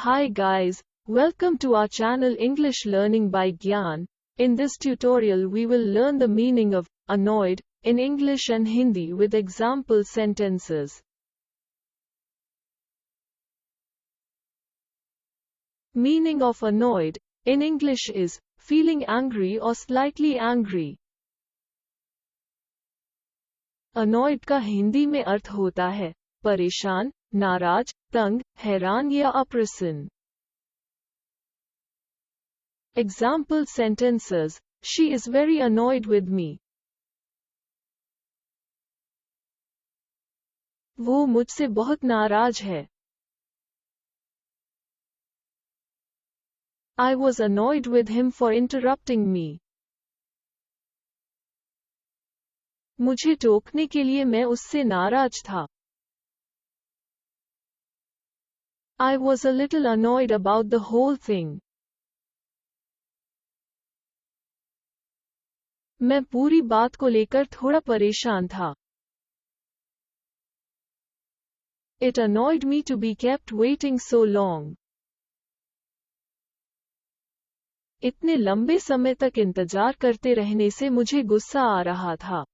Hi guys, welcome to our channel English Learning by Gyan. In this tutorial we will learn the meaning of annoyed in English and Hindi with example sentences. Meaning of annoyed in English is feeling angry or slightly angry. Annoyed का हिंदी में अर्थ होता है परेशान, नाराज, तंग, हैरान या अप्रसन्न. Example sentences: She is very annoyed with me. वो मुझसे बहुत नाराज है. I was annoyed with him for interrupting me. मुझे टोकने के लिए मैं उससे नाराज था. I was a little annoyed about the whole thing. मैं पूरी बात को लेकर थोड़ा परेशान था. It annoyed me to be kept waiting so long. इतने लंबे समय तक इंतजार करते रहने से मुझे गुस्सा आ रहा था.